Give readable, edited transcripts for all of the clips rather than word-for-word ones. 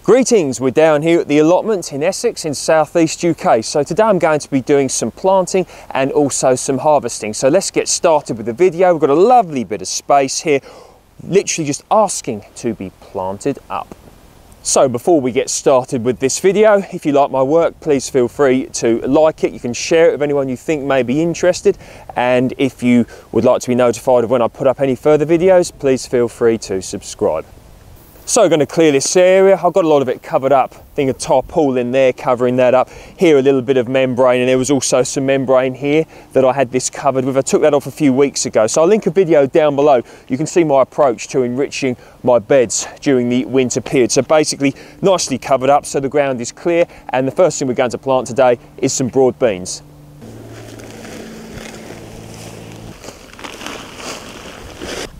Greetings, we're down here at the Allotment in Essex in southeast UK. So today I'm going to be doing some planting and also some harvesting. So let's get started with the video. We've got a lovely bit of space here, literally just asking to be planted up. So before we get started with this video, if you like my work, please feel free to like it. You can share it with anyone you think may be interested. And if you would like to be notified of when I put up any further videos, please feel free to subscribe. So I'm going to clear this area. I've got a lot of it covered up. I think a tarpaulin there covering that up. Here a little bit of membrane, and there was also some membrane here that I had this covered with. I took that off a few weeks ago. So I'll link a video down below. You can see my approach to enriching my beds during the winter period. So basically nicely covered up so the ground is clear, and the first thing we're going to plant today is some broad beans.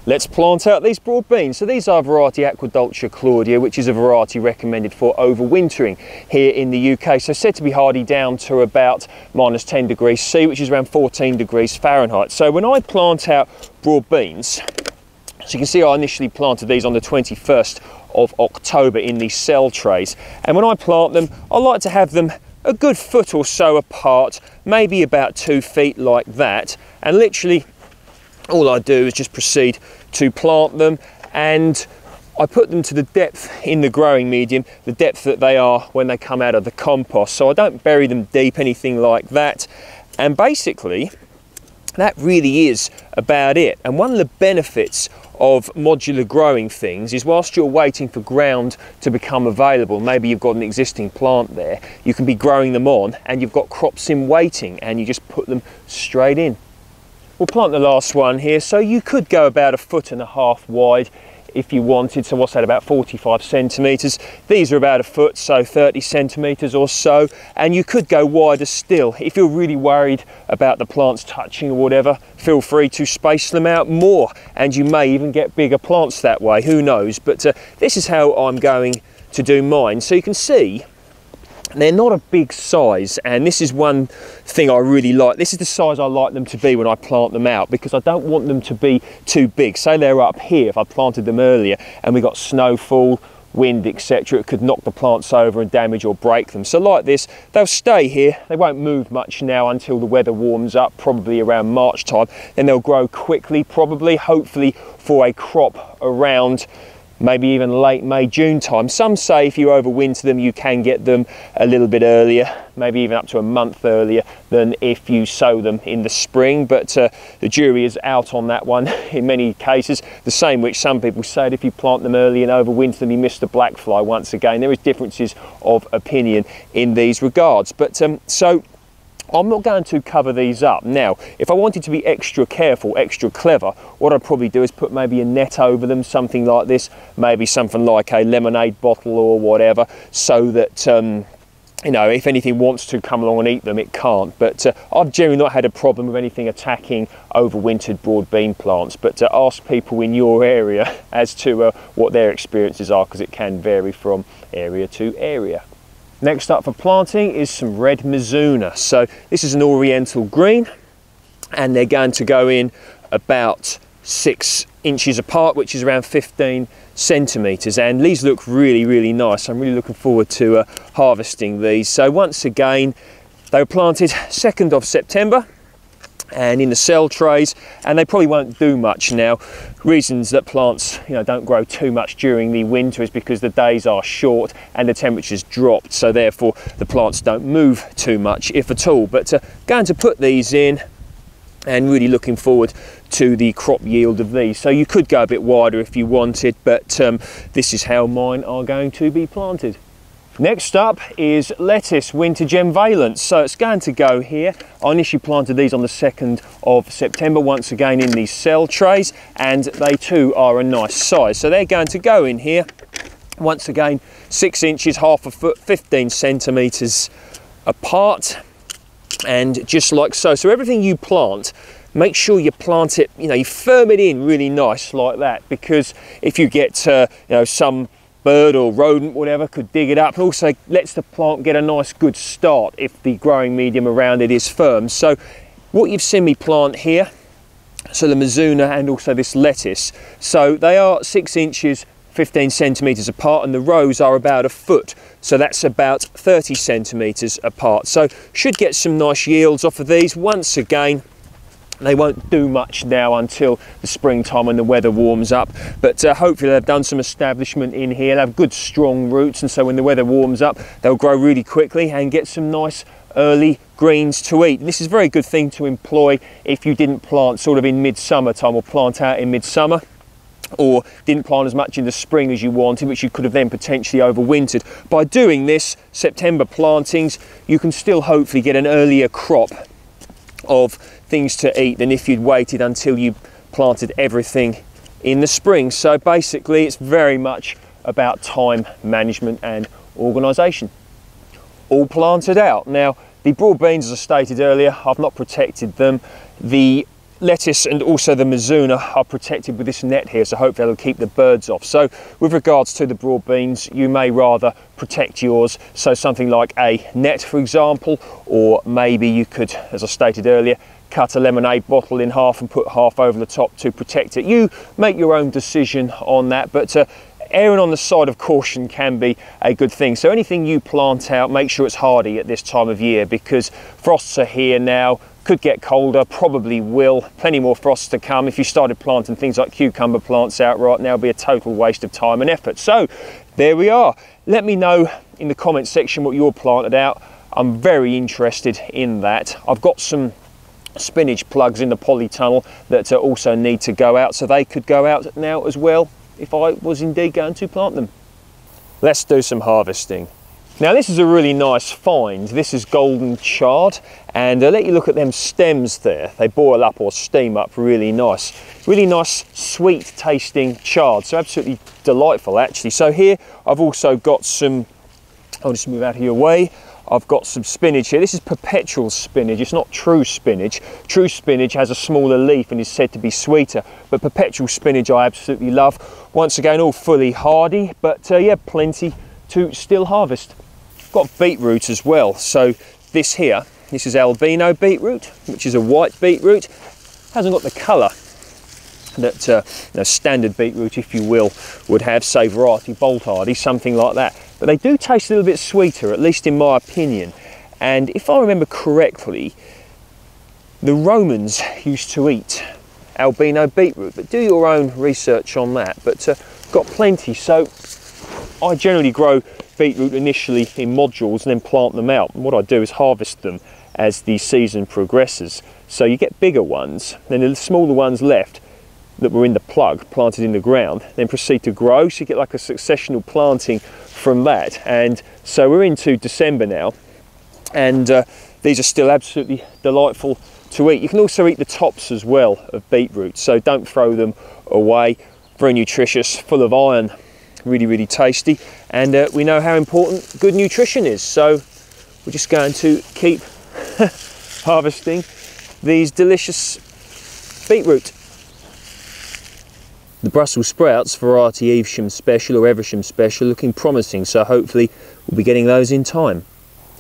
Let's plant out these broad beans. So these are variety Aquadulture Claudia, which is a variety recommended for overwintering here in the UK. So said to be hardy down to about -10 degrees C, which is around 14 degrees Fahrenheit. So when I plant out broad beans, so you can see I initially planted these on the 21st of October in these cell trays. And when I plant them, I like to have them a good foot or so apart, maybe about 2 feet like that. And literally all I do is just proceed to plant them, and I put them to the depth in the growing medium, the depth that they are when they come out of the compost. So I don't bury them deep, anything like that. And basically, that really is about it. And one of the benefits of modular growing things is whilst you're waiting for ground to become available, maybe you've got an existing plant there, you can be growing them on and you've got crops in waiting and you just put them straight in. We'll plant the last one here, so you could go about 1.5 feet wide if you wanted. So what's that, about 45 centimetres? These are about 1 foot, so 30 centimetres or so. And you could go wider still. If you're really worried about the plants touching or whatever, feel free to space them out more. And you may even get bigger plants that way, who knows? But this is how I'm going to do mine. So you can see they're not a big size, and this is one thing I really like. This is the size I like them to be when I plant them out, because I don't want them to be too big. Say they're up here, if I planted them earlier and we got snowfall, wind, etc., it could knock the plants over and damage or break them. So like this, they'll stay here. They won't move much now until the weather warms up, probably around March time. Then they'll grow quickly, probably, hopefully for a crop around maybe even late May, June time. Some say if you overwinter them, you can get them a little bit earlier, maybe even up to a month earlier than if you sow them in the spring. But the jury is out on that one in many cases. The same which some people say that if you plant them early and overwinter them, you miss the black fly once again. There is differences of opinion in these regards. But so I'm not going to cover these up. Now, if I wanted to be extra careful, extra clever, what I'd probably do is put maybe a net over them, something like this, maybe something like a lemonade bottle or whatever, so that, you know, if anything wants to come along and eat them, it can't. But I've generally not had a problem with anything attacking overwintered broad bean plants. But ask people in your area as to what their experiences are, because it can vary from area to area. Next up for planting is some red mizuna. So this is an oriental green, and they're going to go in about 6 inches apart, which is around 15 centimetres. And these look really, really nice. I'm really looking forward to harvesting these. So once again, they were planted 2nd of September and in the cell trays, and they probably won't do much now. Reasons that plants, you know, don't grow too much during the winter is because the days are short and the temperatures dropped, so therefore the plants don't move too much, if at all. But going to put these in and really looking forward to the crop yield of these. So you could go a bit wider if you wanted, but this is how mine are going to be planted. Next up is lettuce Winter Gem Valence. So it's going to go here. I initially planted these on the 2nd of September, once again in these cell trays, and they too are a nice size. So they're going to go in here, once again 6 inches, 1/2 foot, 15 centimetres apart, and just like so. So everything you plant, make sure you plant it, you know, you firm it in really nice like that, because if you get you know, some bird or rodent, whatever, could dig it up. It also lets the plant get a nice good start if the growing medium around it is firm. So what you've seen me plant here, so the mizuna and also this lettuce, so they are 6 inches 15 centimetres apart, and the rows are about a foot, so that's about 30 centimetres apart. So should get some nice yields off of these. Once again, they won't do much now until the springtime when the weather warms up, but hopefully they've done some establishment in here. They have good strong roots, and so when the weather warms up they'll grow really quickly and get some nice early greens to eat. And this is a very good thing to employ if you didn't plant sort of in midsummer time, or plant out in midsummer, or didn't plant as much in the spring as you wanted, which you could have then potentially overwintered. By doing this, September plantings, you can still hopefully get an earlier crop of things to eat than if you'd waited until you planted everything in the spring. So basically it's very much about time management and organisation. All planted out. Now the broad beans, as I stated earlier, I've not protected them. The lettuce and also the mizuna are protected with this net here, so hopefully that'll keep the birds off. So with regards to the broad beans, you may rather protect yours, so something like a net for example, or maybe you could, as I stated earlier, cut a lemonade bottle in half and put half over the top to protect it. You make your own decision on that, but erring on the side of caution can be a good thing. So anything you plant out, make sure it's hardy at this time of year, because frosts are here now. Could get colder, probably will. Plenty more frosts to come. If you started planting things like cucumber plants out right now, it'd be a total waste of time and effort. So there we are. Let me know in the comment section what you're planted out. I'm very interested in that. I've got some spinach plugs in the polytunnel that also need to go out, so they could go out now as well if I was indeed going to plant them. Let's do some harvesting. Now this is a really nice find. This is golden chard, and I'll let you look at them stems there. They boil up or steam up really nice. Really nice sweet tasting chard, so absolutely delightful actually. So here I've also got some, I'll just move out of your way. I've got some spinach here. This is perpetual spinach, it's not true spinach. True spinach has a smaller leaf and is said to be sweeter, but perpetual spinach I absolutely love. Once again, all fully hardy, but yeah, plenty to still harvest. Got beetroot as well. So this here, this is albino beetroot, which is a white beetroot. Hasn't got the colour that standard beetroot, if you will, would have, say variety bolt hardy, something like that. But they do taste a little bit sweeter, at least in my opinion. And if I remember correctly, the Romans used to eat albino beetroot, but do your own research on that. But got plenty. So I generally grow beetroot initially in modules and then plant them out. And what I do is harvest them as the season progresses. So you get bigger ones, then the smaller ones left that were in the plug, planted in the ground, then proceed to grow. So you get like a successional planting from that. And so we're into December now, and these are still absolutely delightful to eat. You can also eat the tops as well of beetroot, so don't throw them away. Very nutritious, full of iron, really, really tasty. And we know how important good nutrition is, so we're just going to keep harvesting these delicious beetroot. The Brussels sprouts, variety Evesham Special or Eversham Special, looking promising, so hopefully we'll be getting those in time.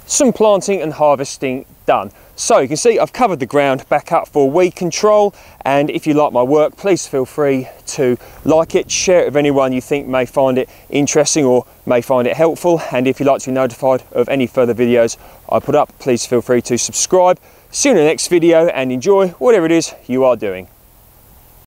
Some planting and harvesting done. So you can see I've covered the ground back up for weed control, and if you like my work, please feel free to like it, share it with anyone you think may find it interesting or may find it helpful, and if you'd like to be notified of any further videos I put up, please feel free to subscribe. See you in the next video and enjoy whatever it is you are doing.